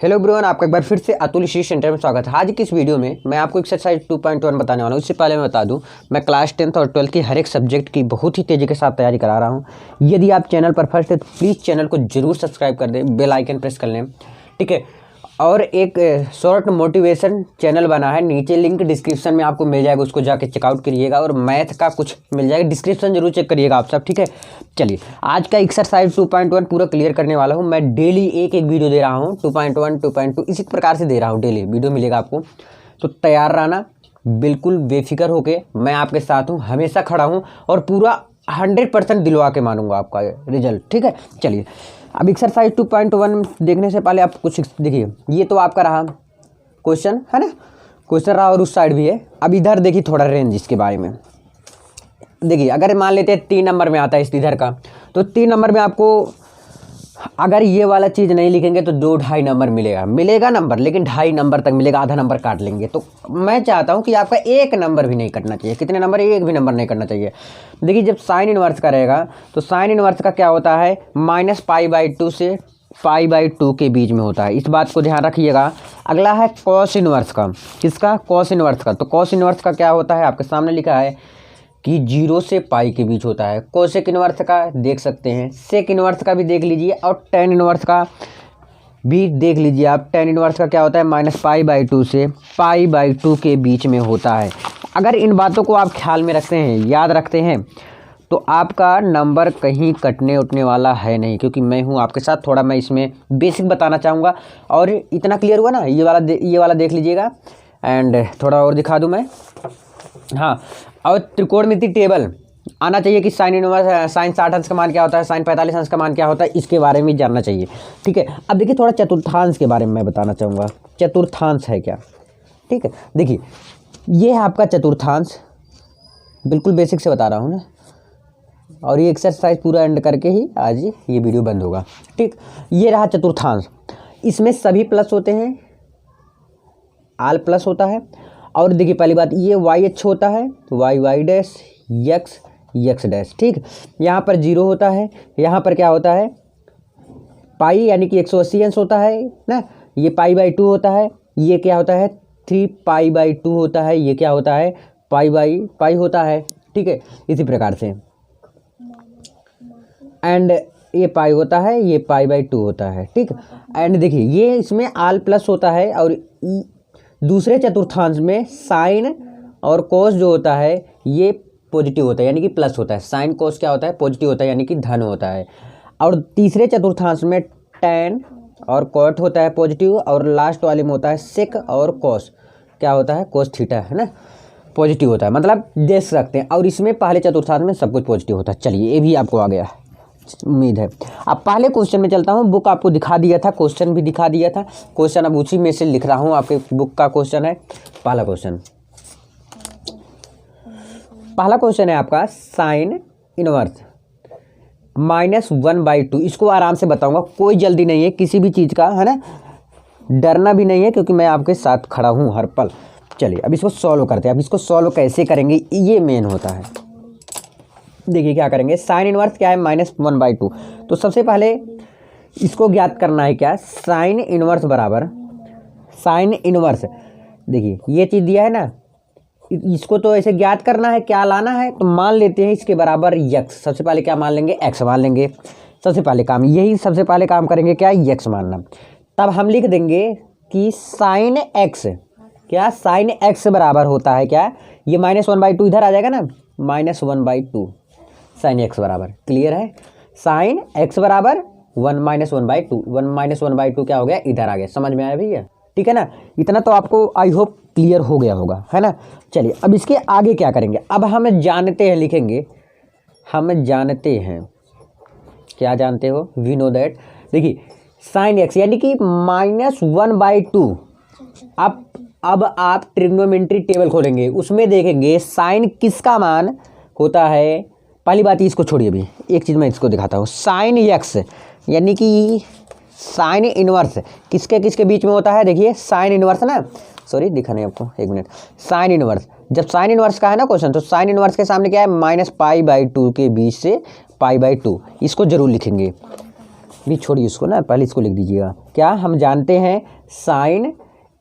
Hello everyone, आपका एक बार फिर से अतुल श्री सेंटर में स्वागत है। आज की इस वीडियो में मैं आपको एक्सरसाइज 2.1 बताने वाला हूँ। इससे पहले मैं बता दूँ, मैं क्लास 10th और 12th की हर एक सब्जेक्ट की बहुत ही तेज़ी के साथ तैयारी करा रहा हूँ। यदि आप चैनल पर फर्स्ट है तो प्लीज़ चैनल को जरूर सब्सक्राइब कर दें, बेल आइकन प्रेस कर लें, ठीक है। और एक शॉर्ट मोटिवेशन चैनल बना है, नीचे लिंक डिस्क्रिप्शन में आपको मिल जाएगा, उसको जाके चेकआउट करिएगा। और मैथ का कुछ मिल जाएगा, डिस्क्रिप्शन जरूर चेक करिएगा आप सब, ठीक है। चलिए, आज का एक्सरसाइज 2.1 पूरा क्लियर करने वाला हूँ। मैं डेली एक वीडियो दे रहा हूँ, 2.1 2.2 इसी प्रकार से दे रहा हूँ, डेली वीडियो मिलेगा आपको। तो तैयार रहना, बिल्कुल बेफिक्र होके मैं आपके साथ हूँ, हमेशा खड़ा हूँ और पूरा 100% दिलवा के मानूंगा आपका रिजल्ट, ठीक है। चलिए, अब एक्सरसाइज 2.1 देखने से पहले आप कुछ देखिए। ये तो आपका रहा क्वेश्चन, है ना, क्वेश्चन रहा और उस साइड भी है। अब इधर देखिए थोड़ा रेंज इसके बारे में देखिए। अगर मान लेते हैं 3 नंबर में आता है इस इधर का, तो 3 नंबर में आपको अगर ये वाला चीज़ नहीं लिखेंगे तो 2-2.5 नंबर मिलेगा नंबर, लेकिन 2.5 नंबर तक मिलेगा, आधा नंबर काट लेंगे। तो मैं चाहता हूँ कि आपका 1 नंबर भी नहीं कटना चाहिए। कितने नंबर? 1 भी नंबर नहीं कटना चाहिए। देखिए, जब साइन इनवर्स का रहेगा तो साइन इनवर्स का क्या होता है, -π/2 से π/2 के बीच में होता है। इस बात को ध्यान रखिएगा। अगला है कॉस इनवर्स का। किसका? कॉस इनवर्स का। तो कॉस इनवर्स का क्या होता है, आपके सामने लिखा है कि 0 से पाई के बीच होता है। कोसेक इनवर्स का देख सकते हैं, सेक इनवर्स का भी देख लीजिए और टेन इनवर्स का भी देख लीजिए आप। टेन इनवर्स का क्या होता है, -π/2 से π/2 के बीच में होता है। अगर इन बातों को आप ख्याल में रखते हैं, याद रखते हैं, तो आपका नंबर कहीं कटने उठने वाला है नहीं, क्योंकि मैं हूँ आपके साथ। थोड़ा मैं इसमें बेसिक बताना चाहूँगा। और इतना क्लियर हुआ ना, ये वाला देख लीजिएगा। एंड थोड़ा और दिखा दूँ मैं, हाँ। और त्रिकोणमिति टेबल आना चाहिए कि साइन इनवर्स, साइन 60 अंश का मान क्या होता है, साइन 45 अंश का मान क्या होता है, इसके बारे में जानना चाहिए, ठीक है। अब देखिए, थोड़ा चतुर्थांश के बारे में मैं बताना चाहूँगा। चतुर्थांश है क्या, ठीक है। देखिए, ये है आपका चतुर्थांश, बिल्कुल बेसिक से बता रहा हूँ ना। और ये एक्सरसाइज पूरा एंड करके ही आज ये वीडियो बंद होगा, ठीक। ये रहा चतुर्थांश। इसमें सभी प्लस होते हैं, आल प्लस होता है। और देखिए, पहली बात, ये YH होता है, y डैश, x डैश, ठीक। यहाँ पर 0 होता है, यहाँ पर क्या होता है, पाई यानी कि 180 अंश होता है ना। ये π/2 होता है, ये क्या होता है, 3π/2 होता है, ये क्या होता है, π/π होता है, ठीक है। इसी प्रकार से एंड ये पाई होता है, ये π/2 होता है, ठीक। एंड देखिए, ये इसमें आल प्लस होता है। और दूसरे चतुर्थांश में साइन और कोस जो होता है ये पॉजिटिव होता है, यानी कि प्लस होता है। साइन कोस क्या होता है, पॉजिटिव होता है, यानी कि धन होता है। और तीसरे चतुर्थांश में टैन और कॉट होता है, पॉजिटिव। और लास्ट वाले में होता है सेक और कोस, क्या होता है, कोस थीटा, है ना, पॉजिटिव होता है। मतलब देख सकते हैं। और इसमें पहले चतुर्थांश में सब कुछ पॉजिटिव होता है। चलिए, ये भी आपको आ गया, उम्मीद है। अब पहले क्वेश्चन में चलता हूँ। बुक आपको दिखा दिया था, क्वेश्चन भी दिखा दिया था। क्वेश्चन अब उसी में से लिख रहा हूँ, आपके बुक का क्वेश्चन है। पहला क्वेश्चन है आपका साइन इनवर्स -1/2। इसको आराम से बताऊंगा, कोई जल्दी नहीं है किसी भी चीज़ का, है ना, डरना भी नहीं है, क्योंकि मैं आपके साथ खड़ा हूँ हर पल। चलिए, अब इसको सॉल्व करते हैं। अब इसको सॉल्व कैसे करेंगे, ये मेन होता है। देखिए क्या करेंगे, साइन इनवर्स क्या है, -1/2। तो सबसे पहले इसको ज्ञात करना है, क्या, साइन इनवर्स बराबर साइन इनवर्स। देखिए, ये चीज़ दिया है ना, इसको तो ऐसे ज्ञात करना है, क्या लाना है, तो मान लेते हैं इसके बराबर x। सबसे पहले क्या मान लेंगे, x मान लेंगे। सबसे पहले काम करेंगे, क्या, x मानना। तब हम लिख देंगे कि साइन x, क्या, साइन x बराबर होता है, क्या, ये -1/2 इधर आ जाएगा ना, -1/2 साइन x बराबर। क्लियर है, साइन x बराबर 1 -1/2। 1 -1/2 क्या हो गया, इधर आ गया। समझ में आया भैया, ठीक है ना। इतना तो आपको आई होप क्लियर हो गया होगा, है ना। चलिए, अब इसके आगे क्या करेंगे। अब हम जानते हैं, लिखेंगे, हम जानते हैं, क्या जानते हो, वी नो दैट। देखिए, साइन x यानी कि -1/2। अब आप ट्रिग्नोमेट्री टेबल खोलेंगे, उसमें देखेंगे साइन किसका मान होता है। पहली बात, इसको छोड़िए, अभी एक चीज़ मैं इसको दिखाता हूँ। साइन x यानी कि साइन इनवर्स किसके बीच में होता है। देखिए, साइन इनवर्स ना, सॉरी दिखा नहीं आपको, एक मिनट। साइन इनवर्स, जब साइन इनवर्स का है ना क्वेश्चन, तो साइन इनवर्स के सामने क्या है, -π/2 के बीच से π/2। इसको जरूर लिखेंगे। भी छोड़िए उसको ना, पहले इसको लिख दीजिएगा। क्या हम जानते हैं साइन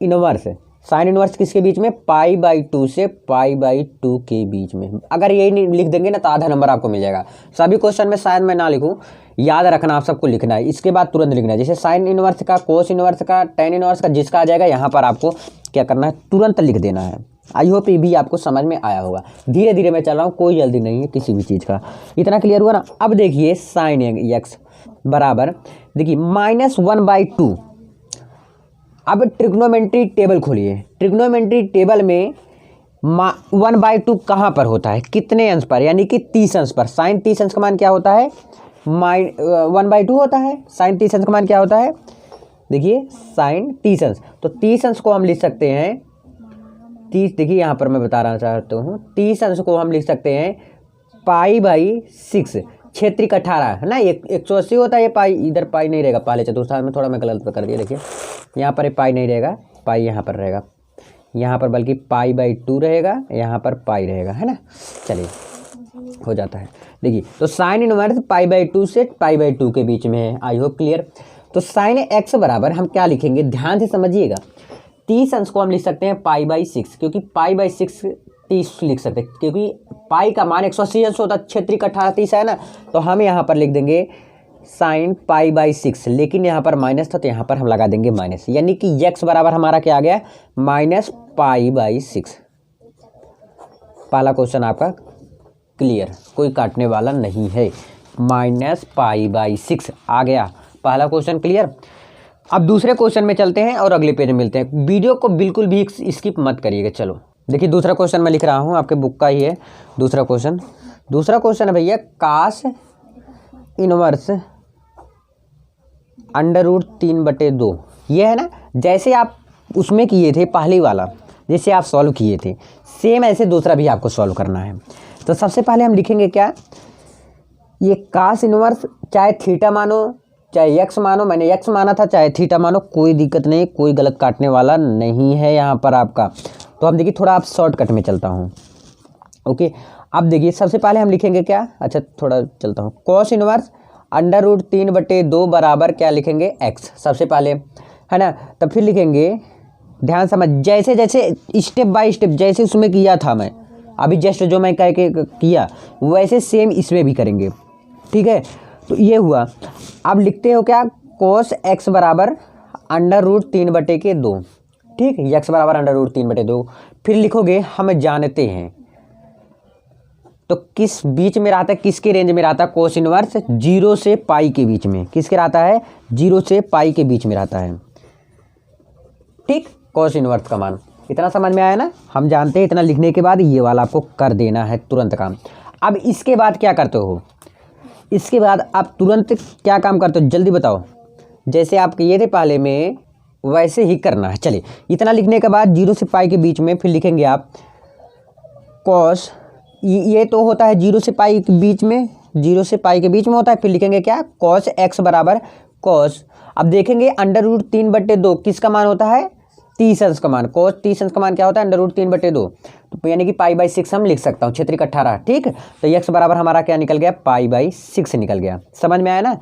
इनवर्स, साइन इनवर्स किसके बीच में, π/2 से π/2 के बीच में। अगर यही नहीं लिख देंगे ना तो आधा नंबर आपको मिल जाएगा। सभी क्वेश्चन में शायद मैं ना लिखूं, याद रखना आप सबको लिखना है, इसके बाद तुरंत लिखना है। जैसे साइन इनवर्स का, कोस इनवर्स का, टेन इनवर्स का, जिसका आ जाएगा यहाँ पर आपको क्या करना है, तुरंत लिख देना है। आई होप ये भी आपको समझ में आया होगा। धीरे धीरे मैं चल रहा हूँ, कोई जल्दी नहीं है किसी भी चीज़ का। इतना क्लियर हुआ ना। अब देखिए साइन एक्स बराबर, देखिए -1/2। अब ट्रिग्नोमेट्री टेबल खोलिए। ट्रिग्नोमेट्री टेबल में 1/2 कहाँ पर होता है, कितने अंश पर, यानी कि 30 अंश पर। साइन 30 अंश का मान क्या होता है, 1/2 होता है। साइन 30 अंश का मान क्या होता है, देखिए साइन 30 अंश, तो 30 अंश को हम लिख सकते हैं 30, देखिए यहाँ पर मैं बता रहा चाहता हूँ, 30 अंश को हम लिख सकते हैं π/6, क्षेत्रिक 18 है ना, 180 होता है ये पाई, इधर पाई नहीं रहेगा, पहले चतुर्थांश में थोड़ा मैं गलत कर दिया। देखिए यहाँ पर पाई नहीं रहेगा, पाई यहाँ पर रहेगा, यहाँ पर बल्कि π/2 रहेगा, यहाँ पर पाई रहेगा, है ना। चलिए हो जाता है। देखिए तो साइन इनवर्स π/2 से π/2 के बीच में है। I hope clear. तो साइन एक्स बराबर हम क्या लिखेंगे, ध्यान से समझिएगा। 30 अंश को हम लिख सकते हैं π/6, क्योंकि π/6 30 लिख सकते हैं, क्योंकि पाई का मान 180 अंश होता है, क्षेत्रिक 18 30 है ना, तो हम यहाँ पर लिख देंगे साइन π/6, लेकिन यहाँ पर माइनस था तो यहाँ पर हम लगा देंगे माइनस, यानी कि x बराबर हमारा क्या आ गया, -π/6। पहला क्वेश्चन आपका क्लियर, कोई काटने वाला नहीं है, -π/6 आ गया पहला क्वेश्चन क्लियर। अब दूसरे क्वेश्चन में चलते हैं और अगले पेज में मिलते हैं। वीडियो को बिल्कुल भी स्किप मत करिएगा। चलो देखिए दूसरा क्वेश्चन मैं लिख रहा हूँ, आपके बुक का ही है दूसरा क्वेश्चन। दूसरा क्वेश्चन है भैया कास इनवर्स √3/2। ये है ना, जैसे आप उसमें किए थे पहले वाला, जैसे आप सॉल्व किए थे, सेम ऐसे दूसरा भी आपको सॉल्व करना है। तो सबसे पहले हम लिखेंगे क्या, ये कास इनवर्स, चाहे थीटा मानो चाहे एक्स मानो, मैंने एक्स माना था, चाहे थीटा मानो, कोई दिक्कत नहीं, कोई गलत काटने वाला नहीं है यहाँ पर आपका। तो हम देखिए थोड़ा आप शॉर्टकट में चलता हूँ। ओके अब देखिए सबसे पहले हम लिखेंगे क्या, अच्छा थोड़ा चलता हूँ, कॉस इनवर्स √3/2 बराबर क्या लिखेंगे, एक्स सबसे पहले, है ना। तब फिर लिखेंगे, ध्यान समझ, जैसे जैसे स्टेप बाय स्टेप जैसे उसमें किया था मैं अभी जस्ट जो मैं कह के किया वैसे सेम इसमें भी करेंगे, ठीक है। तो ये हुआ। अब लिखते हो क्या, कोस एक्स बराबर √3/2, ठीक है, एक्स बराबर √3/2। फिर लिखोगे हम जानते हैं, तो किस बीच में रहता है, किसके रेंज में रहता है, कोस इनवर्स 0 से पाई के बीच में, किसके रहता है, 0 से पाई के बीच में रहता है, ठीक। कोस इनवर्स का मान इतना समझ में आया ना, हम जानते हैं। इतना लिखने के बाद ये वाला आपको कर देना है तुरंत काम। अब इसके बाद क्या करते हो, इसके बाद आप तुरंत क्या काम करते हो, जल्दी बताओ। जैसे आप किए थे पहले में वैसे ही करना है। चलिए इतना लिखने के बाद 0 से पाई के बीच में फिर लिखेंगे आप कॉस, ये तो होता है 0 से पाई के बीच में, 0 से पाई के बीच में होता है। फिर लिखेंगे क्या, कॉस एक्स बराबर कॉस, अब देखेंगे √3/2 किसका मान होता है, 30 अंश का मान। कॉस 30 अंश का मान क्या होता है, √3/2, तो यानी कि π/6 हम लिख सकता हूँ, क्षेत्रिक 18, ठीक। तो x बराबर हमारा क्या निकल गया, π/6 निकल गया। समझ में आया ना,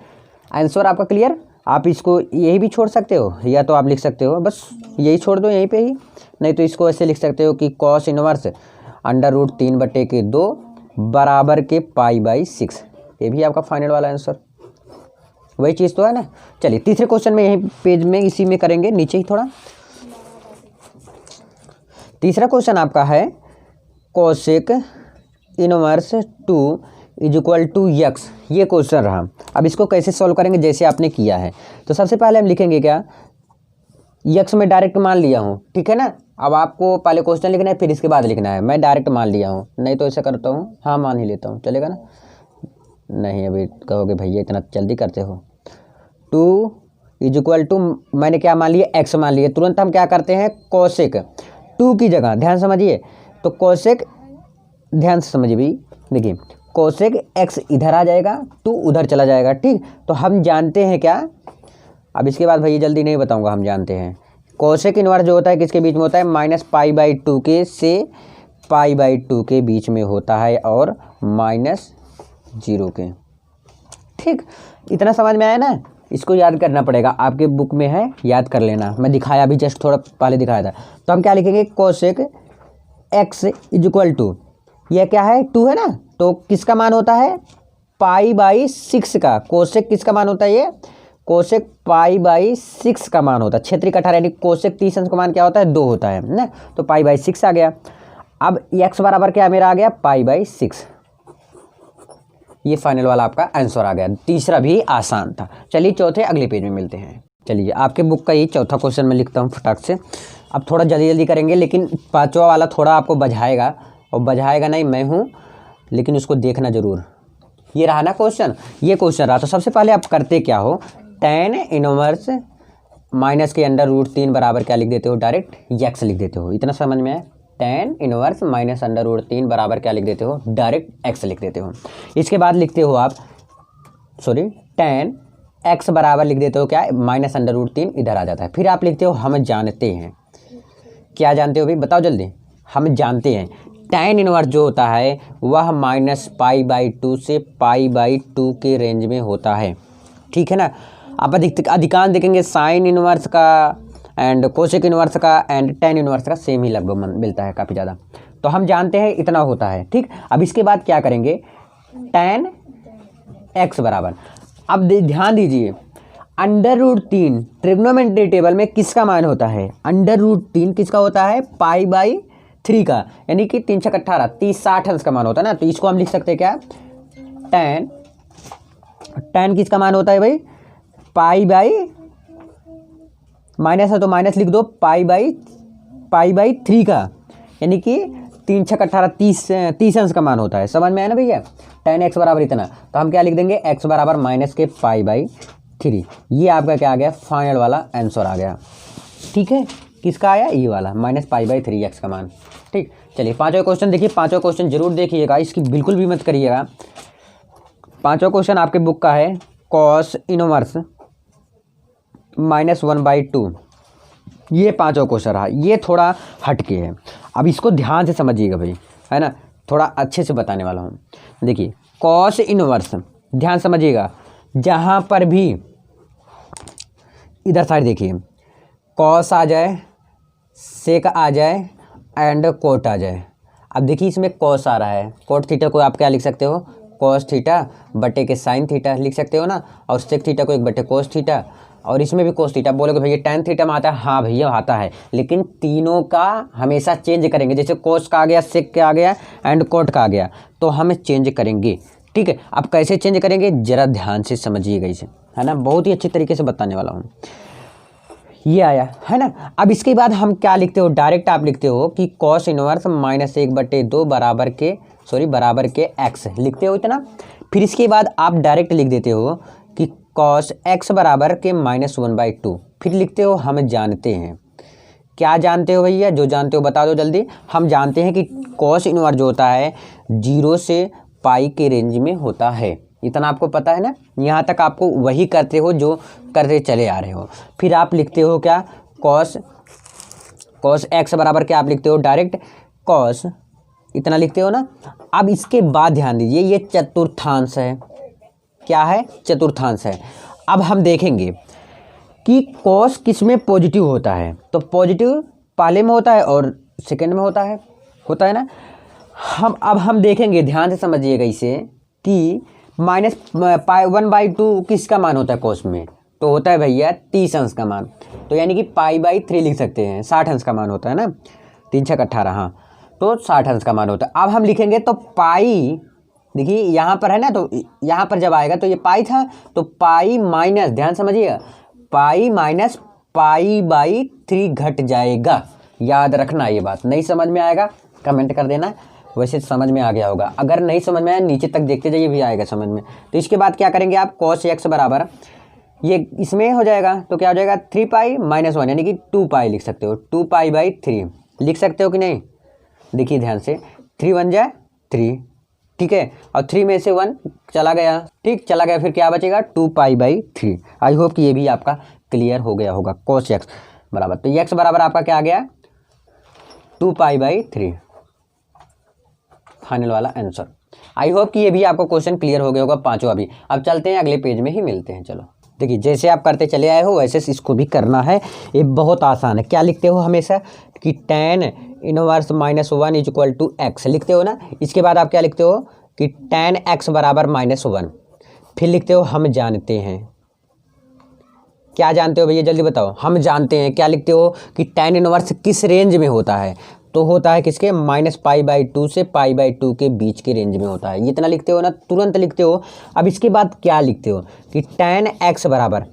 आंसर आपका क्लियर। आप इसको यही भी छोड़ सकते हो, या तो आप लिख सकते हो बस यही छोड़ दो यहीं पे ही, नहीं तो इसको ऐसे लिख सकते हो कि कॉस इनवर्स √3/2 बराबर के π/6, ये भी आपका फाइनल वाला आंसर, वही चीज़ तो है ना। चलिए तीसरे क्वेश्चन में यही पेज में इसी में करेंगे, नीचे ही थोड़ा। तीसरा क्वेश्चन आपका है कोसेक इनवर्स 2 = x, ये क्वेश्चन रहा। अब इसको कैसे सॉल्व करेंगे, जैसे आपने किया है। तो सबसे पहले हम लिखेंगे क्या, x में डायरेक्ट मान लिया हूँ, ठीक है ना। अब आपको पहले क्वेश्चन लिखना है फिर इसके बाद लिखना है। मैं डायरेक्ट मान लिया हूँ, नहीं तो ऐसा करता हूँ, हाँ मान ही लेता हूँ, चलेगा ना। नहीं अभी कहोगे भैया इतना जल्दी करते हो। 2 = मैंने क्या मान लिया, x मान लिया। तुरंत हम क्या करते हैं, कोसेक 2 की जगह, ध्यान समझिए, तो कोसेक, ध्यान से समझिए भाई, देखिए कोसेक x इधर आ जाएगा, 2 उधर चला जाएगा, ठीक। तो हम जानते हैं क्या, अब इसके बाद भैया जल्दी नहीं बताऊंगा, हम जानते हैं कोसेक इनवर्स जो होता है किसके बीच में होता है, -π/2 के से π/2 के बीच में होता है, और -0 के, ठीक। इतना समझ में आया ना। इसको याद करना पड़ेगा, आपके बुक में है, याद कर लेना। मैं दिखाया अभी जस्ट थोड़ा पहले दिखाया था। तो हम क्या लिखेंगे, cosec x is equal to, यह क्या है 2 है ना, तो किसका मान होता है π/6 का। कोसेक किसका मान होता है, ये कोसेक π/6 का मान होता है। क्षेत्रीय कटार यानी कोसेक 30 अंश का मान क्या होता है 2 होता है ना, तो π/6 आ गया। अब x बराबर क्या मेरा आ गया π/6। ये फाइनल वाला आपका आंसर आ गया। तीसरा भी आसान था। चलिए चौथे अगले पेज में मिलते हैं। चलिए आपके बुक का ये चौथा क्वेश्चन मैं लिखता हूँ फटाक से। अब थोड़ा जल्दी जल्दी करेंगे, लेकिन पांचवा वाला थोड़ा आपको बझाएगा, और बझाएगा नहीं मैं हूँ, लेकिन उसको देखना जरूर। ये रहा ना क्वेश्चन, ये क्वेश्चन रहा। तो सबसे पहले आप करते क्या हो, tan इनवर्स माइनस के √3 बराबर क्या लिख देते हो, डायरेक्ट x लिख देते हो। इतना समझ में आया, tan इनवर्स माइनस √3 बराबर क्या लिख देते हो, डायरेक्ट x लिख देते हो। इसके बाद लिखते हो आप, सॉरी, tan x बराबर लिख देते हो क्या, माइनस √3 इधर आ जाता है। फिर आप लिखते हो हम जानते हैं। क्या जानते हो भाई, बताओ जल्दी। हम जानते हैं tan इनवर्स जो होता है वह -π/2 से π/2 के रेंज में होता है, ठीक है ना। आप अधिकांश देखेंगे साइन इनवर्स का एंड कोसेक इनवर्स का एंड tan इनवर्स का सेम ही लगभग मिलता है, काफ़ी ज़्यादा। तो हम जानते हैं इतना होता है, ठीक। अब इसके बाद क्या करेंगे, tan x बराबर, अब ध्यान दीजिए, √3 ट्रिग्नोमेट्री टेबल में किसका मान होता है, √3 किसका होता है π/3 का, यानी कि 3 × 18 30 60 अंश का मान होता है ना। तो इसको हम लिख सकते हैं क्या, tan किसका मान होता है भाई, माइनस है तो माइनस लिख दो, π/3 का, यानी कि 3 × 18 30 अंश का मान होता है। समझ में आया ना भैया, tan x बराबर इतना। तो हम क्या लिख देंगे, x बराबर माइनस के π/3। ये आपका क्या आ गया, फाइनल वाला आंसर आ गया, ठीक है। किसका आया, ये वाला -π/3 x का मान, ठीक। चलिए पांचवा क्वेश्चन देखिए, पांचवा क्वेश्चन जरूर देखिएगा, इसकी बिल्कुल भी मत करिएगा। पांचवा क्वेश्चन आपके बुक का है, cos इनवर्स -1/2। ये पांचवा क्वेश्चन रहा, ये थोड़ा हटके है। अब इसको ध्यान से समझिएगा भाई, है ना, थोड़ा अच्छे से बताने वाला हूँ। देखिए cos इनवर्स, ध्यान समझिएगा, जहाँ पर भी इधर साइड देखिए cos आ जाए, sec आ जाए एंड cot आ जाए। अब देखिए इसमें cos आ रहा है, cot थीटा को आप क्या लिख सकते हो, cos थीटा बटे के sin थीटा लिख सकते हो ना, और sec थीटा को 1 बटे cos थीटा, और इसमें भी cos थीटा। बोलोगे भैया tan थीटा में आता है, हाँ भैया आता है, लेकिन तीनों का हमेशा चेंज करेंगे। जैसे cos का आ गया, sec का आ गया एंड cot का आ गया, तो हम चेंज करेंगे, ठीक है। अब कैसे चेंज करेंगे जरा ध्यान से समझिएगा इसे, है ना, बहुत ही अच्छे तरीके से बताने वाला हूँ। ये आया है ना। अब इसके बाद हम क्या लिखते हो, डायरेक्ट आप लिखते हो कि cos इनवर्स -1/2 बराबर के x लिखते हो इतना। फिर इसके बाद आप डायरेक्ट लिख देते हो कि cos x बराबर के -1/2। फिर लिखते हो हम जानते हैं। क्या जानते हो भैया, जो जानते हो बता दो जल्दी। हम जानते हैं कि cos इनवर्स जो होता है 0 से पाई के रेंज में होता है, इतना आपको पता है ना। यहाँ तक आपको वही करते हो जो करते चले आ रहे हो। फिर आप लिखते हो क्या, cos x बराबर क्या आप लिखते हो, डायरेक्ट cos इतना लिखते हो ना। अब इसके बाद ध्यान दीजिए, ये चतुर्थांश है, क्या है, चतुर्थांश है। अब हम देखेंगे कि cos किस में पॉजिटिव होता है, तो पॉजिटिव पहले में होता है और सेकंड में होता है ना। अब हम देखेंगे, ध्यान से समझिएगा इसे, कि -1/2 किसका मान होता है cos में, तो होता है भैया 30 अंश का मान। तो यानी कि π/3 लिख सकते हैं, 60 अंश का मान होता है ना, 3 × 18, हाँ, तो 60 अंश का मान होता है। अब हम लिखेंगे तो पाई, देखिए यहाँ पर है ना, तो यहाँ पर जब आएगा तो ये पाई था, तो पाई माइनस, ध्यान समझिएगा, पाई माइनस π/3 घट जाएगा। याद रखना ये बात। नहीं समझ में आएगा कमेंट कर देना, वैसे समझ में आ गया होगा। अगर नहीं समझ में आया नीचे तक देखते जाइए, भी आएगा समझ में। तो इसके बाद क्या करेंगे आप, cos x बराबर ये इसमें हो जाएगा, तो क्या हो जाएगा 3π - 1 यानी कि 2π लिख सकते हो, 2π/3 लिख सकते हो कि नहीं। देखिए ध्यान से, 3 × 1 = 3, ठीक है, और 3 में से 1 चला गया, ठीक, चला गया, फिर क्या बचेगा 2π/3। आई होप कि ये भी आपका क्लियर हो गया होगा। cos x बराबर, तो x बराबर आपका क्या आ गया 2π/3, फाइनल वाला आंसर। आई होप कि ये भी आपको क्वेश्चन क्लियर हो गया होगा, पांचवा भी। अब चलते हैं अगले पेज में ही मिलते हैं, चलो। देखिए जैसे आप करते चले आए हो वैसे इसको भी करना है। ये बहुत आसान है। क्या लिखते हो हमेशा कि tan inverse -1 is equal to x लिखते हो ना। इसके बाद आप क्या लिखते हो कि tan x बराबर -1। फिर लिखते हो हम जानते हैं। क्या जानते हो भैया जल्दी बताओ। हम जानते हैं क्या लिखते हो कि tan इनवर्स किस रेंज में होता है, तो होता है किसके -π/2 से π/2 के बीच के रेंज में होता है। इतना लिखते हो ना, तुरंत लिखते हो। अब इसके बाद क्या लिखते हो कि tan x बराबर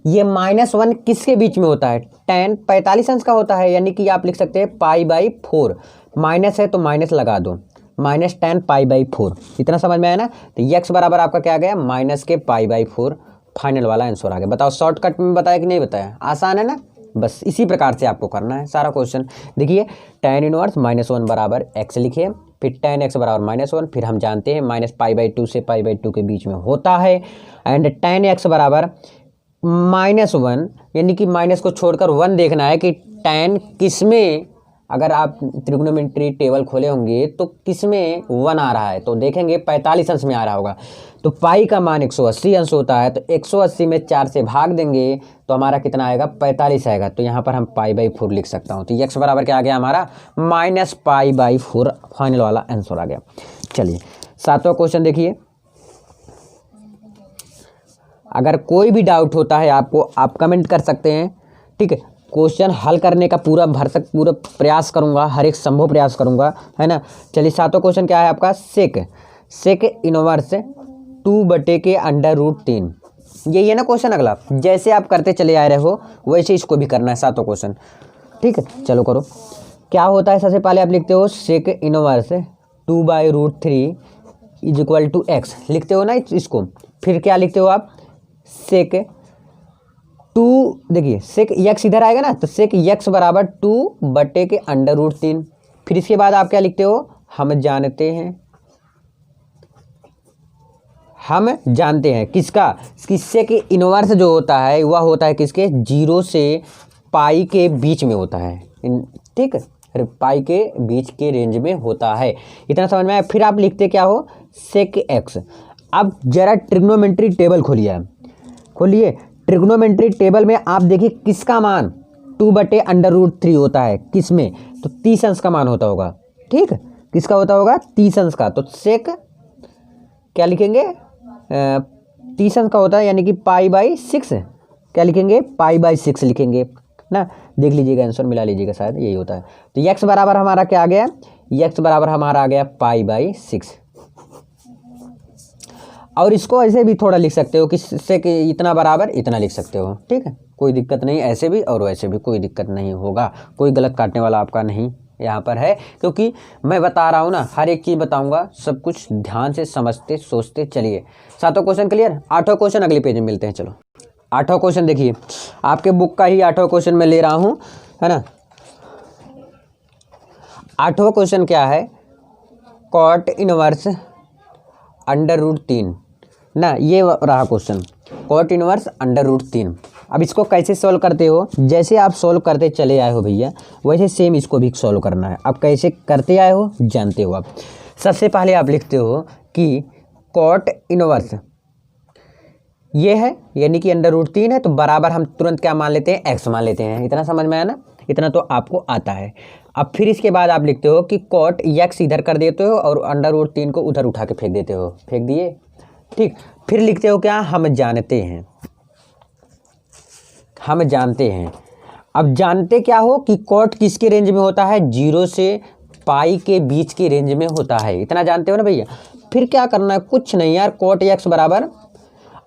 ये -1 किसके बीच में होता है, tan 45 अंश का होता है, यानी कि आप लिख सकते हैं π/4। माइनस है तो माइनस लगा दो, -tan π/4। इतना समझ में आया ना। तो x बराबर आपका क्या आ गया -π/4। फाइनल वाला आंसर आ गया। बताओ शॉर्टकट में बताया कि नहीं बताया, आसान है ना। बस इसी प्रकार से आपको करना है सारा क्वेश्चन। देखिए tan इनवर्स -1 बराबर x लिखिए, फिर tan x बराबर -1, फिर हम जानते हैं -π/2 से π/2 के बीच में होता है। एंड tan x बराबर -1, यानी कि माइनस को छोड़कर 1 देखना है कि tan किस में, अगर आप त्रिग्नोमेट्री टेबल खोले होंगे तो किस में 1 आ रहा है, तो देखेंगे 45 अंश में आ रहा होगा। तो पाई का मान 180 अंश होता है, तो 180 में 4 से भाग देंगे तो हमारा कितना आएगा 45 आएगा। तो यहाँ पर हम π/4 लिख सकता हूँ। तो x बराबर क्या आ गया हमारा -π/4। फाइनल वाला आंसर आ गया। चलिए 7वां क्वेश्चन देखिए। अगर कोई भी डाउट होता है आपको, आप कमेंट कर सकते हैं, ठीक है। क्वेश्चन हल करने का पूरा पूरा प्रयास करूंगा, हर एक संभव प्रयास करूंगा, है ना। चलिए 7वां क्वेश्चन क्या है आपका, सेक इनवर्स 2/√3। यही है ना क्वेश्चन अगला। जैसे आप करते चले आ रहे हो वैसे इसको भी करना है 7वां क्वेश्चन, ठीक है। चलो करो। क्या होता है, सबसे पहले आप लिखते हो sec inverse 2/√3 is equal to x लिखते हो ना इसको। फिर क्या लिखते हो आप सेक 2, देखिए सेक x इधर आएगा ना, तो सेक x बराबर 2/√3। फिर इसके बाद आप क्या लिखते हो, हम जानते हैं। हम जानते हैं किसका, किससे कि इनवर्स जो होता है वह होता है किसके 0 से पाई के बीच में होता है, ठीक है। पाई के बीच के रेंज में होता है। इतना समझ में आया। फिर आप लिखते क्या हो सेक x। अब जरा ट्रिग्नोमेट्री टेबल खोलिए। ट्रिग्नोमेट्री टेबल में आप देखिए किसका मान 2/√3 होता है, किस में, तो 30 अंश का मान होता होगा, ठीक। किसका होता होगा 30 अंश का। तो सेक क्या लिखेंगे 30 अंश का होता है, यानी कि π/6। क्या लिखेंगे π/6 लिखेंगे ना। देख लीजिएगा आंसर, मिला लीजिएगा, शायद यही होता है। तो x बराबर हमारा क्या आ गया, x बराबर हमारा आ गया π/6। और इसको ऐसे भी थोड़ा लिख सकते हो किससे कि इतना बराबर इतना लिख सकते हो, ठीक है। कोई दिक्कत नहीं, ऐसे भी और वैसे भी कोई दिक्कत नहीं होगा। कोई गलत काटने वाला आपका नहीं यहाँ पर है, क्योंकि मैं बता रहा हूँ ना, हर एक चीज़ बताऊँगा। सब कुछ ध्यान से समझते सोचते चलिए। 7वां क्वेश्चन क्लियर। 8वां क्वेश्चन अगले पेज में मिलते हैं। चलो 8वां क्वेश्चन देखिए, आपके बुक का ही 8वां क्वेश्चन मैं ले रहा हूँ, है ना। 8वां क्वेश्चन क्या है, कॉट इनवर्स √3 ना। ये रहा क्वेश्चन, कॉट इनवर्स √3। अब इसको कैसे सॉल्व करते हो, जैसे आप सॉल्व करते चले आए हो भैया वैसे सेम इसको भी सॉल्व करना है। अब कैसे करते आए हो जानते हो आप। सबसे पहले आप लिखते हो कि कॉट इनवर्स ये है, यानी कि √3 है, तो बराबर हम तुरंत क्या मान लेते हैं x मान लेते हैं। इतना समझ में आया ना, इतना तो आपको आता है। अब फिर इसके बाद आप लिखते हो कि कॉट x इधर कर देते हो और √3 को उधर उठा के फेंक देते हो, फेंक दिए, ठीक। फिर लिखते हो क्या, हम जानते हैं। हम जानते हैं। अब जानते क्या हो कि कॉट किसके रेंज में होता है, 0 से पाई के बीच के रेंज में होता है। इतना जानते हो ना भैया। फिर क्या करना है, कुछ नहीं यार, कॉट x बराबर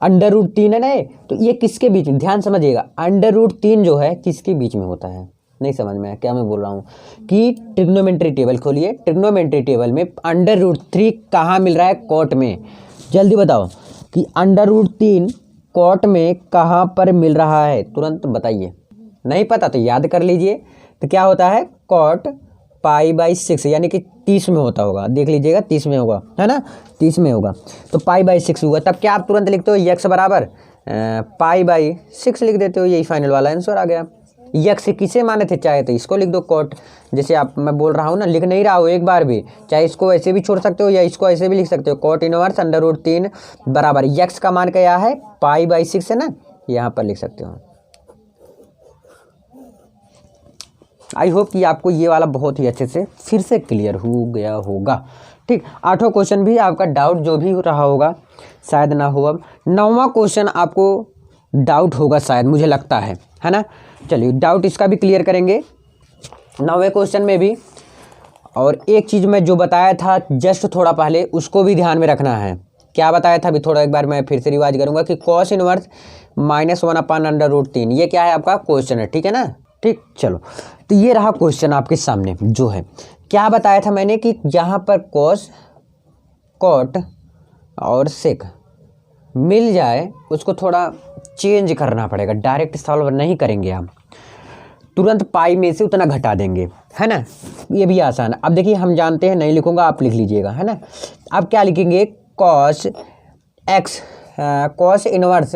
√3 है ना, तो ये किसके बीच में, ध्यान समझिएगा, √3 जो है किसके बीच में होता है। नहीं समझ में आया क्या मैं बोल रहा हूँ, कि ट्रिग्नोमेट्री टेबल खोलिए। ट्रिग्नोमेट्री टेबल में √3 कहाँ मिल रहा है, कॉट में। जल्दी बताओ कि √3 कॉट में कहाँ पर मिल रहा है, तुरंत बताइए। नहीं पता तो याद कर लीजिए। तो क्या होता है, कॉट π/6 यानी कि 30 में होता होगा, देख लीजिएगा 30 में होगा, है ना, 30 में होगा। तो π/6 हुआ, तब क्या आप तुरंत लिखते हो x बराबर π/6 लिख देते हो। यही फाइनल वाला आंसर आ गया। x किसे माने थे, चाहे तो इसको लिख दो कॉट, जैसे आप मैं बोल रहा हूँ ना, लिख नहीं रहा हो एक बार भी, चाहे इसको ऐसे भी छोड़ सकते हो या इसको ऐसे भी लिख सकते हो। कॉट इनवर्स √3 बराबर x का मान क्या है, π/6 है ना, यहाँ पर लिख सकते हो। आई होप कि आपको ये वाला बहुत ही अच्छे से फिर से क्लियर हो गया होगा। ठीक, 8वां क्वेश्चन भी आपका डाउट जो भी रहा होगा शायद ना हो। अब 9वां क्वेश्चन आपको डाउट होगा शायद, मुझे लगता है ना। चलिए डाउट इसका भी क्लियर करेंगे 9वें क्वेश्चन में भी। और एक चीज़ मैं जो बताया था जस्ट थोड़ा पहले उसको भी ध्यान में रखना है। क्या बताया था अभी थोड़ा एक बार मैं फिर से रिवाइज करूँगा कि कॉस इनवर्स -1/√3 ये क्या है आपका क्वेश्चन है, ठीक है ना। ठीक, चलो तो ये रहा क्वेश्चन आपके सामने जो है। क्या बताया था मैंने कि यहाँ पर कॉस कॉट और सेक मिल जाए उसको थोड़ा चेंज करना पड़ेगा, डायरेक्ट सॉल्व नहीं करेंगे हम, तुरंत पाई में से उतना घटा देंगे, है ना। ये भी आसान है। अब देखिए हम जानते हैं, नहीं लिखूंगा आप लिख लीजिएगा, है ना। अब क्या लिखेंगे, cos x cos inverse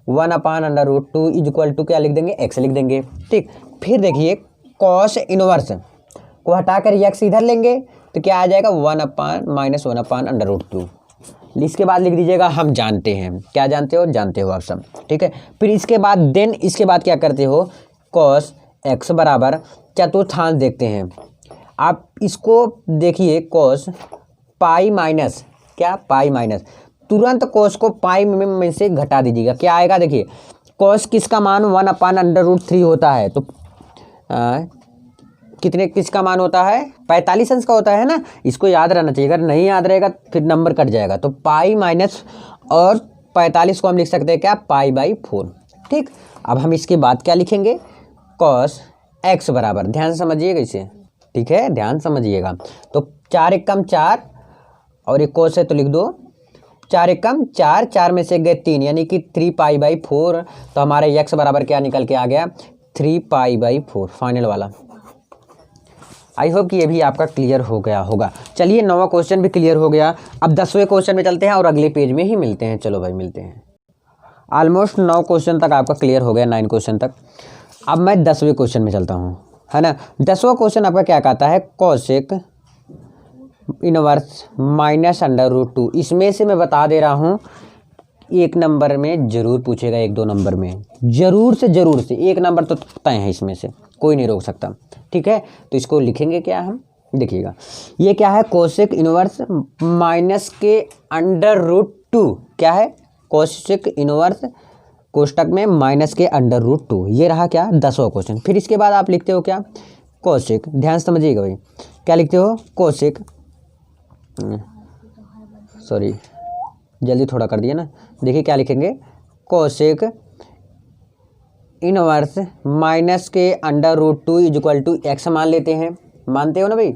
1/√2 equal to क्या लिख देंगे, एक्स लिख देंगे। ठीक, फिर देखिए कॉस इनवर्स को हटाकर एक्स इधर लेंगे तो क्या आ जाएगा, 1/-1/√2। इसके बाद लिख दीजिएगा हम जानते हैं। क्या जानते हो, जानते हो आप सब, ठीक है। फिर इसके बाद इसके बाद क्या करते हो, कॉस एक्स बराबर चतुर्थांश देखते हैं आप। इसको देखिए कॉस पाई माइनस क्या, पाई माइनस, तुरंत कॉस को पाई में से घटा दीजिएगा। क्या आएगा, देखिए कॉस किसका मान 1/√3 होता है, तो कितने किसका मान होता है, 45 अंश का होता है ना। इसको याद रहना चाहिए, अगर नहीं याद रहेगा फिर नंबर कट जाएगा। तो पाई माइनस और 45 को हम लिख सकते हैं क्या, पाई/4। ठीक, अब हम इसके बाद क्या लिखेंगे, कॉस एक्स बराबर, ध्यान से समझिएगा इसे, ठीक है, ध्यान समझिएगा। तो 4 एकम 4 और एक कॉस है तो लिख दो 4 एकम 4, 4 में से गए 3 यानी कि 3π/4। तो हमारे एक्स बराबर क्या निकल के आ गया, 3π/4 फाइनल वाला। आई होप कि ये भी आपका क्लियर हो गया होगा। चलिए 9वां क्वेश्चन भी क्लियर हो गया। अब 10वें क्वेश्चन में चलते हैं और अगले पेज में ही मिलते हैं। चलो भाई मिलते हैं। ऑलमोस्ट 9 क्वेश्चन तक आपका क्लियर हो गया, 9 क्वेश्चन तक। अब मैं 10वें क्वेश्चन में चलता हूँ, है ना। 10वां क्वेश्चन आपका क्या कहता है, कोसेक इनवर्स -√2। इसमें से मैं बता दे रहा हूँ 1 नंबर में जरूर पूछेगा, 1-2 नंबर में जरूर से 1 नंबर तो तय है, इसमें से कोई नहीं रोक सकता, ठीक है। तो इसको लिखेंगे क्या हम, देखिएगा ये क्या है, कोसेक इनवर्स -√2। क्या है, कोसेक इनवर्स कोष्टक में -√2। ये रहा क्या, 10वां क्वेश्चन। फिर इसके बाद आप लिखते हो क्या, कोसेक, ध्यान समझिएगा भाई, क्या लिखते हो, कोसेक, सॉरी जल्दी थोड़ा कर दिया ना। देखिए क्या लिखेंगे, cosec inverse -√2 equal to x मान लेते हैं, मानते हो ना भाई।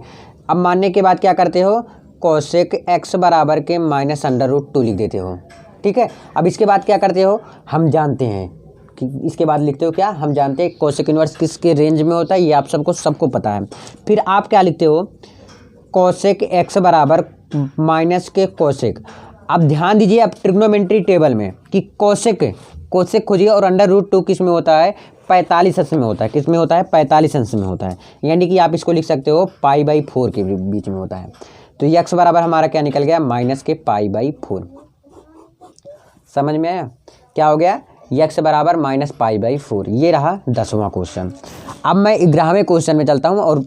अब मानने के बाद क्या करते हो, कोसेक एक्स बराबर के -√2 लिख देते हो, ठीक है। अब इसके बाद क्या करते हो, हम जानते हैं कि इसके बाद लिखते हो क्या, हम जानते हैं कोसेक इनवर्स किसके रेंज में होता है, ये आप सबको पता है। फिर आप क्या लिखते हो, कोसेक एक्स बराबर माइनस के कोसेक। अब ध्यान दीजिए अब ट्रिग्नोमेट्री टेबल में कि कोसेक खोजिए और √2 किस में होता है, 45 अंश में होता है। किस में होता है, 45 अंश में होता है, यानी कि आप इसको लिख सकते हो π/4 के बीच में होता है। तो ये एक्स बराबर हमारा क्या निकल गया, माइनस के π/4। समझ में आया, क्या हो गया, एक्स बराबर -π/4। ये रहा 10वां क्वेश्चन। अब मैं 11वें क्वेश्चन में चलता हूँ। और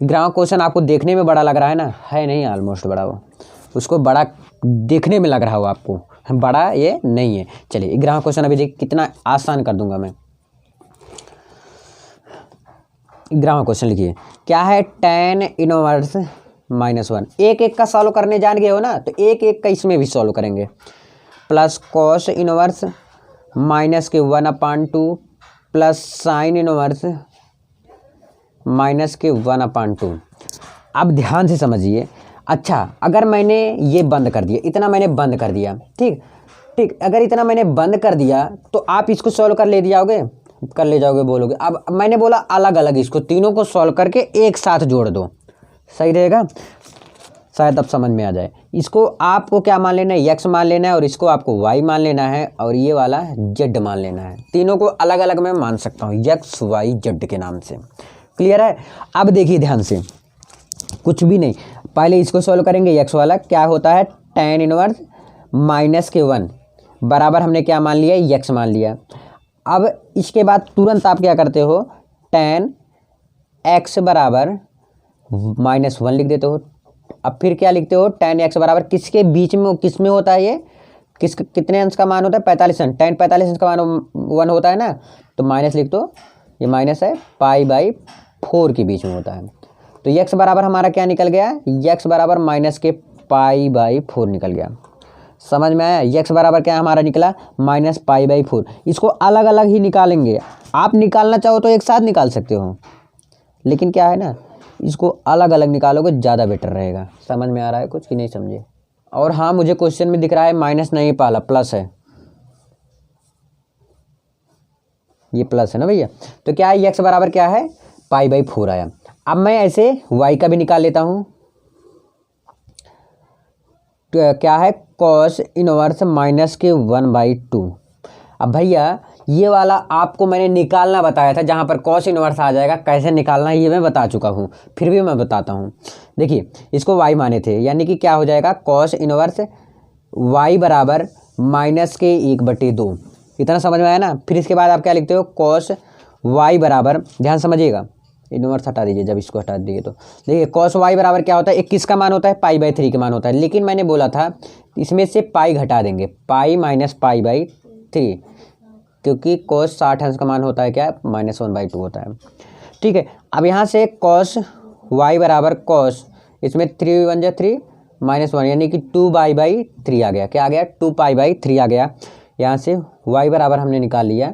11वां क्वेश्चन आपको देखने में बड़ा लग रहा है ना, है नहीं, ऑलमोस्ट बड़ा हो, उसको बड़ा देखने में लग रहा हो आपको, बड़ा ये नहीं है। चलिए 11वां क्वेश्चन अभी देखिए कितना आसान कर दूंगा मैं। 11वां क्वेश्चन लिखिए, क्या है, tan इनवर्स -1। एक का सॉल्व करने जान गए हो ना, तो एक का इसमें भी सॉल्व करेंगे। Plus cos inverse -1/2 plus sign inverse -1/2। अब ध्यान से समझिए। अच्छा, अगर मैंने ये बंद कर दिया, इतना मैंने बंद कर दिया, ठीक, अगर इतना मैंने बंद कर दिया तो आप इसको सॉल्व कर ले जाओगे बोलोगे। अब मैंने बोला अलग अलग, इसको तीनों को सॉल्व करके एक साथ जोड़ दो, सही रहेगा, शायद अब समझ में आ जाए। इसको आपको क्या मान लेना है, एक्स मान लेना है, और इसको आपको वाई मान लेना है, और ये वाला जेड मान लेना है। तीनों को अलग अलग मैं मान सकता हूँ, एक्स वाई जेड के नाम से। क्लियर है। अब देखिए ध्यान से, कुछ भी नहीं, पहले इसको सॉल्व करेंगे। एक्स वाला क्या होता है, tan इनवर्स -1 बराबर हमने क्या मान लिया, यक्स मान लिया। अब इसके बाद तुरंत आप क्या करते हो, tan x बराबर -1 लिख देते हो। अब फिर क्या लिखते हो, tan x बराबर किसके बीच में, किस में होता है ये, कितने अंश का मान होता है, 45 अंश। tan 45 अंश का मान 1 होता है ना, तो माइनस लिख दो, ये माइनस है, π/4 के बीच में होता है। तो x बराबर हमारा क्या निकल गया, x बराबर -π/4 निकल गया। समझ में आया, x बराबर क्या हमारा निकला, -π/4। इसको अलग अलग ही निकालेंगे, आप निकालना चाहो तो एक साथ निकाल सकते हो, लेकिन क्या है ना, इसको अलग अलग निकालोगे ज़्यादा बेटर रहेगा। समझ में आ रहा है कुछ कि नहीं समझे। और हाँ, मुझे क्वेश्चन में दिख रहा है माइनस नहीं पाला, प्लस है, ये प्लस है ना भैया। तो क्या है, x बराबर क्या है, π/4 आया। अब मैं ऐसे y का भी निकाल लेता हूँ। तो क्या है, cos इनवर्स -1/2। अब भैया ये वाला आपको मैंने निकालना बताया था, जहाँ पर cos इनवर्स आ जाएगा, कैसे निकालना है ये मैं बता चुका हूँ, फिर भी मैं बताता हूँ। देखिए, इसको y माने थे, यानी कि क्या हो जाएगा, cos इनवर्स y बराबर -1/2। इतना समझ में आया ना। फिर इसके बाद आप क्या लिखते हो, cos y बराबर, ध्यान समझिएगा, इनवर्स हटा दीजिए, जब इसको हटा दीजिए तो देखिए cos y बराबर क्या होता है, एक किसका मान होता है, π/3 का मान होता है। लेकिन मैंने बोला था इसमें से पाई घटा देंगे, पाई माइनस π/3, क्योंकि cos 60 अंश का मान होता है क्या, -1/2 होता है। ठीक है, अब यहाँ से cos y बराबर cos, इसमें 3 1 जा 3 -1, यानी कि 2π/3 आ गया। क्या आ गया, 2π/3 आ गया। यहाँ से y बराबर हमने निकाल लिया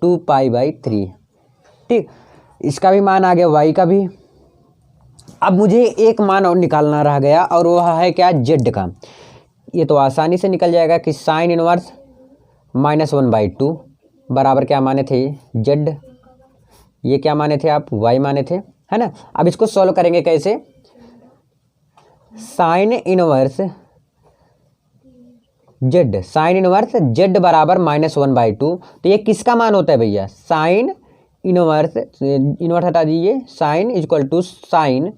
2π/3। ठीक, इसका भी मान आ गया, y का भी। अब मुझे एक मान और निकालना रह गया, और वह है क्या, z का। ये तो आसानी से निकल जाएगा कि साइन इनवर्स -1/2 बराबर क्या माने थे, z, ये क्या माने थे आप, y माने थे, है ना। अब इसको सॉल्व करेंगे कैसे, sine inverse z, sine inverse z बराबर -1/2। तो ये किसका मान होता है भैया, साइन इनवर्स, इनवर्स हटा दीजिए, साइन इक्वल टू साइन,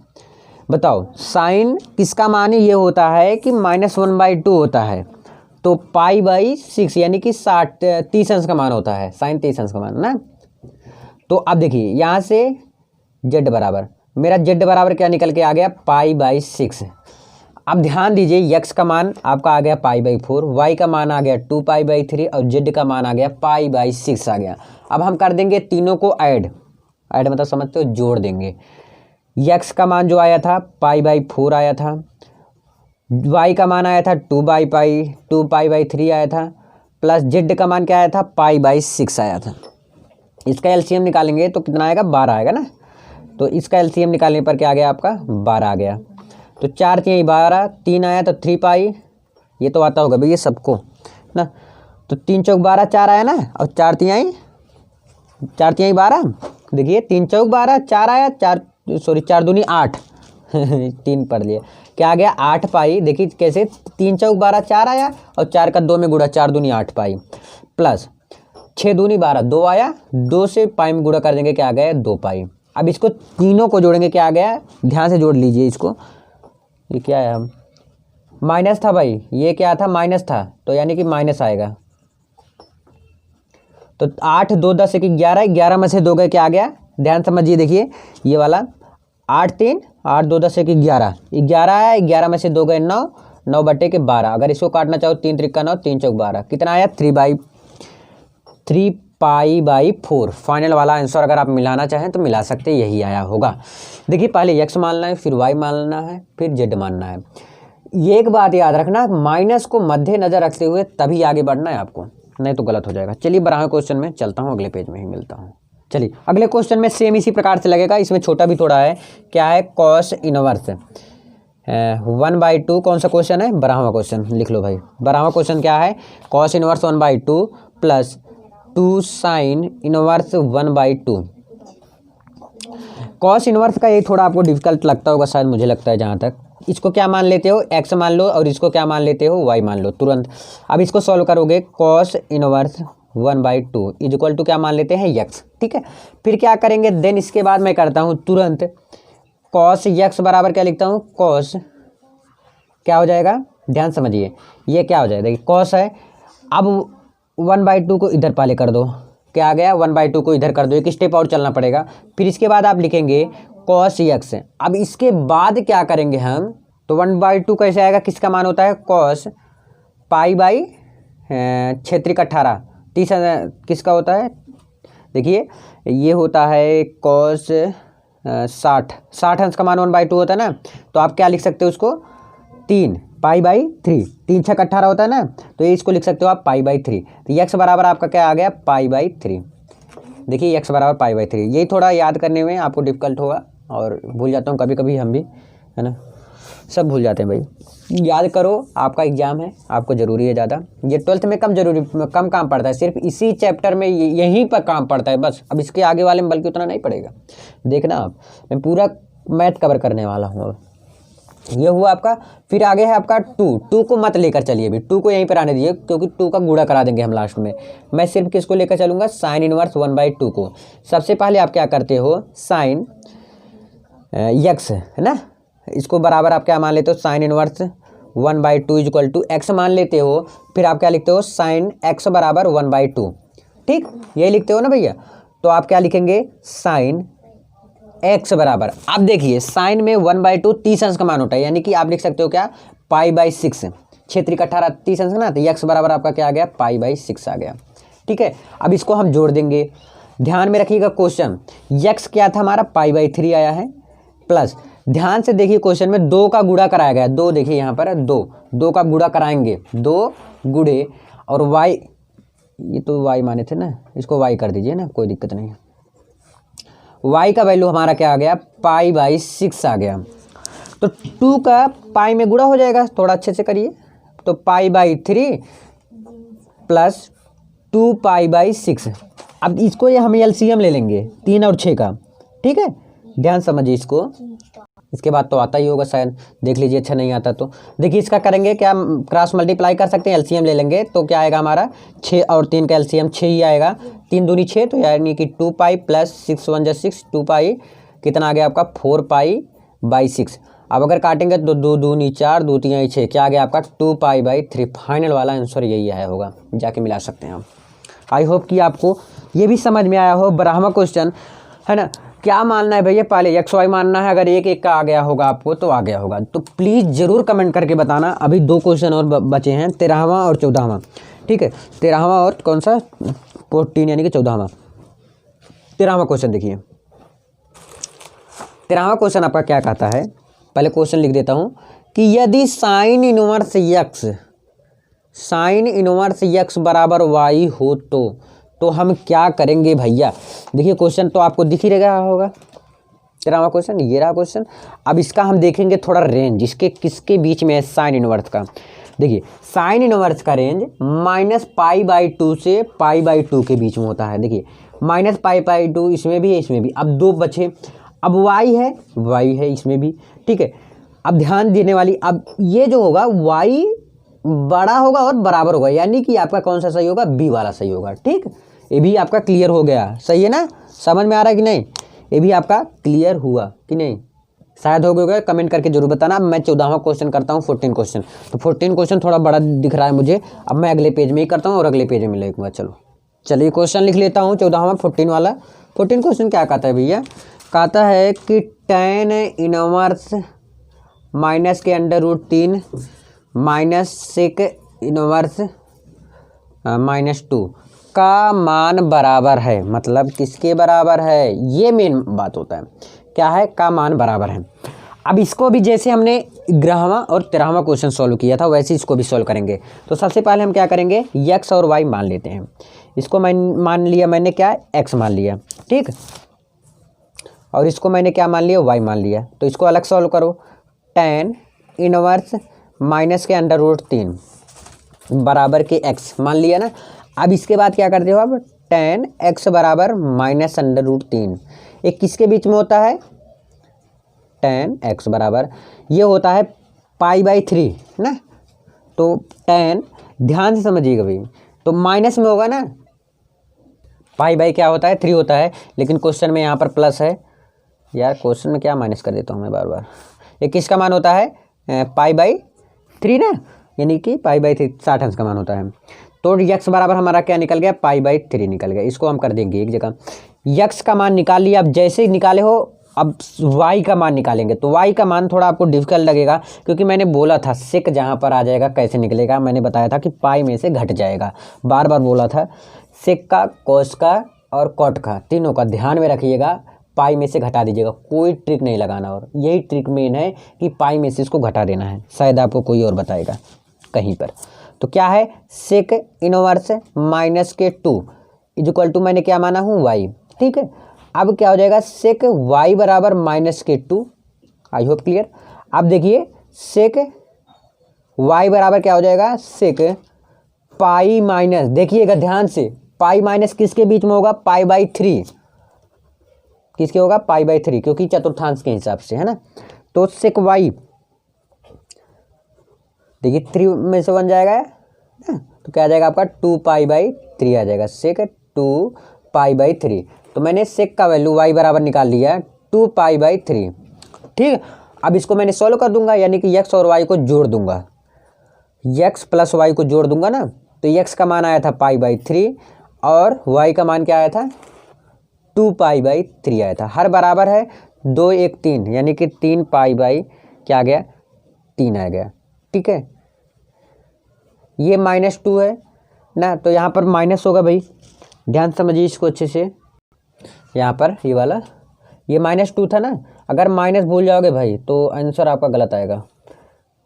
बताओ साइन किसका मान ये होता है कि -1/2 होता है। तो π/6 यानी कि 30 अंश का मान होता है, साइन 30 अंश का मान ना। तो अब देखिए यहाँ से z बराबर, मेरा z बराबर क्या निकल के आ गया, π/6। अब ध्यान दीजिए, x का मान आपका आ गया π/4, y का मान आ गया 2π/3 और z का मान आ गया π/6 आ गया। अब हम कर देंगे तीनों को ऐड मतलब समझते हो, जोड़ देंगे। x का मान जो आया था π/4 आया था, y का मान आया था 2π/3 आया था, प्लस z का मान क्या आया था, π/6 आया था। इसका एलसीएम निकालेंगे तो कितना आएगा, 12 आएगा ना। तो इसका एलसीएम निकालने पर क्या आ गया आपका, 12 आ गया। तो 4 3 12, 3 आया तो 3π, ये तो आता होगा भैया सबको ना। तो 3 चौक 12, 4 आया ना, और 4 3 12, देखिए 3 चौक 12, 4 आया, 4 दूनी 8 3 पढ़ लिए, क्या आ गया 8π। देखिए कैसे, 3 चौक 12, 4 आया, और 4 का 2 में गुणा, 4 दूनी 8π, प्लस 6 दूनी 12, 2 आया, 2 से पाई में गुणा कर देंगे, क्या आ गया 2π। अब इसको तीनों को जोड़ेंगे, क्या आ गया, ध्यान से जोड़ लीजिए इसको, ये क्या है, माइनस था भाई, ये क्या था, माइनस था, तो यानी कि माइनस आएगा। तो 8 2 10 1 11, 11 में से 2 गए, क्या आ गया, ध्यान समझिए, देखिए ये वाला 8 3 8 2 10 1 11, 11 है, 11 में से 2 गए 9, 9/12। अगर इसको काटना चाहो 3 3 9, 3 चौक 12, कितना आया 3π/4। फाइनल वाला आंसर अगर आप मिलाना चाहें तो मिला सकते, यही आया होगा। देखिए पहले x मानना है, फिर y मानना है, फिर z मानना है। ये एक बात याद रखना, माइनस को मद्देनजर रखते हुए तभी आगे बढ़ना है आपको, नहीं तो गलत हो जाएगा। चलिए 12वें क्वेश्चन में चलता हूँ, अगले पेज में ही मिलता हूँ। चलिए अगले क्वेश्चन में सेम इसी प्रकार से लगेगा, इसमें छोटा भी थोड़ा है। क्या है, कॉस इनवर्स 1/2। कौन सा क्वेश्चन है, 12वां क्वेश्चन, लिख लो भाई। 12वां क्वेश्चन क्या है, cos inverse 1/2 plus 2 sign inverse 1/2। Cos inverse का ये थोड़ा आपको डिफिकल्ट लगता होगा शायद, मुझे लगता है जहाँ तक। इसको क्या मान लेते हो, x मान लो, और इसको क्या मान लेते हो, y मान लो तुरंत। अब इसको सॉल्व करोगे, कॉस इनवर्स 1/2 इक्वल टू क्या मान लेते हैं, x। ठीक है, फिर क्या करेंगे, देन इसके बाद मैं करता हूँ तुरंत कॉस x बराबर क्या लिखता हूँ, कॉस क्या हो जाएगा, ध्यान समझिए, ये क्या हो जाएगा, देखिए कॉस है अब 1/2 को इधर पहले कर दो, क्या आ गया 1/2 को इधर कर दो, एक स्टेप और चलना पड़ेगा। फिर इसके बाद आप लिखेंगे cos x। अब इसके बाद क्या करेंगे हम, तो 1/2 कैसे आएगा, किसका मान होता है cos पाई बाई 6×18 30 किसका होता है, देखिए ये होता है cos 60 अंश का मान 1/2 होता है ना, तो आप क्या लिख सकते हो उसको 3 π/3, 3×6=18 होता है ना, तो ये इसको लिख सकते हो आप π/3। तो x बराबर आपका क्या आ गया π/3। देखिए x बराबर π/3, यही थोड़ा याद करने में आपको डिफिकल्ट होगा और भूल जाता हूँ कभी कभी, हम भी है ना, सब भूल जाते हैं भाई। याद करो, आपका एग्जाम है, आपको ज़रूरी है ज़्यादा, ये 12th में कम काम पड़ता है, सिर्फ इसी चैप्टर में यहीं पर काम पड़ता है बस। अब इसके आगे वाले में बल्कि उतना नहीं पड़ेगा, देखना आप, मैं पूरा मैथ कवर करने वाला हूँ। अब ये हुआ आपका, फिर आगे है आपका 2 को मत लेकर चलिए अभी, 2 को यहीं पर आने दीजिए, क्योंकि 2 का गुणा करा देंगे हम लास्ट में। मैं सिर्फ किसको लेकर चलूँगा, साइन इनवर्स 1/2 को। सबसे पहले आप क्या करते हो, साइन x है ना, इसको बराबर आप क्या मान लेते हो, sine inverse 1/2 equal to x मान लेते हो। फिर आप क्या लिखते हो, साइन x बराबर 1/2, ठीक, यही लिखते हो ना भैया। तो आप क्या लिखेंगे, साइन x बराबर, अब देखिए साइन में 1/2 30 अंश का मान होता है, यानी कि आप लिख सकते हो क्या π/6, 6×18 30 अंश ना, तो x बराबर आपका क्या आ गया π/6 आ गया, ठीक है। अब इसको हम जोड़ देंगे, ध्यान में रखिएगा क्वेश्चन, x क्या था हमारा π/3 आया है, प्लस ध्यान से देखिए क्वेश्चन में 2 का गुणा कराया गया, 2 देखिए यहाँ पर 2 का गुणा कराएंगे, 2 गुणे और y, ये तो y माने थे ना, इसको y कर दीजिए ना, कोई दिक्कत नहीं है। y का वैल्यू हमारा क्या आ गया π/6 आ गया, तो 2 का पाई में गुणा हो जाएगा, थोड़ा अच्छे से करिए, तो π/3 प्लस 2π/6। अब इसको ये हम एलसीएम ले लेंगे 3 और 6 का, ठीक है, ध्यान समझिए इसको, इसके बाद तो आता ही होगा शायद, देख लीजिए, अच्छा नहीं आता तो देखिए इसका करेंगे क्या, क्रॉस मल्टीप्लाई कर सकते हैं, एलसीएम ले लेंगे, तो क्या आएगा हमारा 6 और 3 का एलसीएम 6 ही आएगा, 3 दूनी 6, तो यानी कि 2π प्लस 6 1 6, 2π कितना आ गया आपका 4π/6। अब अगर काटेंगे तो 2 दूनी 4, 2 3 6, क्या आ गया आपका 2π/3। फाइनल वाला आंसर यही आया होगा, जाके मिला सकते हैं आप। आई होप कि आपको ये भी समझ में आया हो, ब्राह्मण क्वेश्चन है ना। क्या मानना है भैया, पहले एक्स वाई मानना है, अगर एक का आ गया होगा आपको तो आ गया होगा, तो प्लीज़ ज़रूर कमेंट करके बताना। अभी 2 क्वेश्चन और बचे हैं, 13वां और 14वां, ठीक है, 13वां और कौन सा 14 यानी कि 14वां। 13वां क्वेश्चन देखिए, 13वां क्वेश्चन आपका क्या कहता है, पहले क्वेश्चन लिख देता हूँ कि यदि साइन इनवर्स यक्स बराबर वाई हो तो हम क्या करेंगे भैया। देखिए क्वेश्चन तो आपको दिख ही रहा होगा, 13वां क्वेश्चन, ये रहा क्वेश्चन। अब इसका हम देखेंगे थोड़ा रेंज, इसके किसके बीच में है साइन इनवर्स का। देखिए साइन इनवर्स का रेंज -π/2 से π/2 के बीच में होता है। देखिए -π/2 इसमें भी है, इसमें भी। अब 2 बचे, अब y है इसमें भी, ठीक है। अब ध्यान देने वाली, अब ये जो होगा y बड़ा होगा और बराबर होगा, यानी कि आपका कौन सा सही होगा, बी वाला सही होगा, ठीक। ये भी आपका क्लियर हो गया, सही है ना, समझ में आ रहा है कि नहीं, ये भी आपका क्लियर हुआ कि नहीं, शायद हो गया, कमेंट करके जरूर बताना। मैं 14वां क्वेश्चन करता हूँ, 14 क्वेश्चन, तो 14 क्वेश्चन थोड़ा बड़ा दिख रहा है मुझे, अब मैं अगले पेज में ही करता हूँ और अगले पेज में मिलेगा। चलिए क्वेश्चन लिख लेता हूँ 14वां 14 वाला। 14 क्वेश्चन क्या कहता है भैया, कहता है कि tan इनवर्स माइनस के √3 माइनस सेक इनवर्स -2 का मान बराबर है, मतलब किसके बराबर है, ये मेन बात होता है, क्या है, का मान बराबर है। अब इसको भी जैसे हमने 11वां और 13वां क्वेश्चन सॉल्व किया था वैसे इसको भी सॉल्व करेंगे। तो सबसे पहले हम क्या करेंगे, x और y मान लेते हैं। इसको मान लिया मैंने क्या, x मान लिया, ठीक, और इसको मैंने क्या मान लिया, y मान लिया। तो इसको अलग सॉल्व करो, tan इनवर्स माइनस के √3 बराबर के x मान लिया ना। अब इसके बाद क्या करते हो, अब tan x बराबर -√3, एक किसके बीच में होता है, tan x बराबर ये होता है π/3 ना। तो tan, ध्यान से समझिएगा भाई, तो माइनस में होगा ना, π/, क्या होता है 3 होता है, लेकिन क्वेश्चन में यहाँ पर प्लस है यार, क्वेश्चन में क्या माइनस कर देता हूँ मैं बार बार। ये किसका मान होता है, π/3 ना, यानी कि π/3 60 अंश का मान होता है। तो यक्स बराबर हमारा क्या निकल गया, π/3 निकल गया। इसको हम कर देंगे एक जगह। यक्स का मान निकाल लिया। अब जैसे ही निकाले हो अब y का मान निकालेंगे। तो y का मान थोड़ा आपको डिफिकल्ट लगेगा, क्योंकि मैंने बोला था सेक जहाँ पर आ जाएगा कैसे निकलेगा। मैंने बताया था कि पाई में से घट जाएगा, बार बार बोला था। सेक का, कोस का और कॉट का, तीनों का ध्यान में रखिएगा, पाई में से घटा दीजिएगा। कोई ट्रिक नहीं लगाना, और यही ट्रिक मेन है कि पाई में से इसको घटा देना है। शायद आपको कोई और बताएगा कहीं पर। तो क्या है, सेक इनवर्स -2 इक्वल टू मैंने क्या माना हूँ, y। ठीक है, अब क्या हो जाएगा, सेक y बराबर -2। I hope clear. अब देखिए सेक y बराबर क्या हो जाएगा, सेक पाई माइनस, देखिएगा ध्यान से, पाई माइनस किसके बीच में होगा, π/3। किसके होगा, π/3, क्योंकि चतुर्थांश के हिसाब से है ना। तो सेक y देखिए 3 में से 1 जाएगा ना, तो क्या आ जाएगा आपका 2π/3 आ जाएगा, सेक 2π/3। तो मैंने सेक का वैल्यू y बराबर निकाल लिया 2π/3। ठीक, अब इसको मैंने सॉल्व कर दूंगा, यानी कि x और y को जोड़ दूंगा, x प्लस y को जोड़ दूंगा ना। तो x का मान आया था π/3 और y का मान क्या आया था, 2π/3 आया था। हर बराबर है, 2 1 3, यानी कि 3π/ क्या आ गया, 3 आ गया। ठीक है, ये -2 है ना, तो यहाँ पर माइनस होगा भाई, ध्यान समझिए इसको अच्छे से। यहाँ पर ये वाला, ये -2 था ना, अगर माइनस भूल जाओगे भाई तो आंसर आपका गलत आएगा।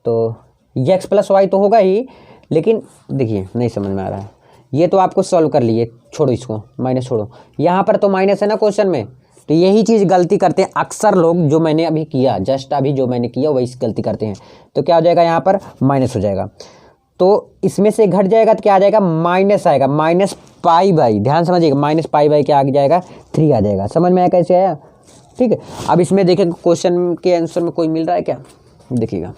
तो x प्लस y तो होगा ही, लेकिन देखिए नहीं समझ में आ रहा है, ये तो आपको सॉल्व कर लिए, छोड़ो इसको, माइनस छोड़ो। यहाँ पर तो माइनस है ना क्वेश्चन में, तो यही चीज़ गलती करते हैं अक्सर लोग, जो मैंने अभी किया, जस्ट अभी जो मैंने किया वही गलती करते हैं। तो क्या हो जाएगा, यहाँ पर माइनस हो जाएगा, तो इसमें से घट जाएगा तो क्या आ जाएगा, माइनस आएगा, -π/, ध्यान समझिएगा, -π/, क्या आ जाएगा, 3 आ जाएगा। समझ में आया कैसे आया। ठीक है, अब इसमें देखिए क्वेश्चन के आंसर में कोई मिल रहा है क्या, देखिएगा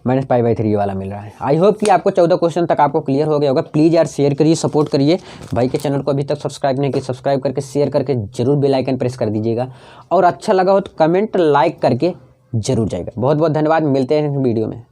-π/3 वाला मिल रहा है। आई होप कि आपको 14 क्वेश्चन तक आपको क्लियर हो गया होगा। प्लीज़ यार शेयर करिए, सपोर्ट करिए भाई के चैनल को। अभी तक सब्सक्राइब नहीं किया, सब्सक्राइब करके शेयर करके जरूर बेल आइकन प्रेस कर दीजिएगा, और अच्छा लगा हो तो कमेंट लाइक करके जरूर जाएगा। बहुत बहुत धन्यवाद, मिलते हैं वीडियो में।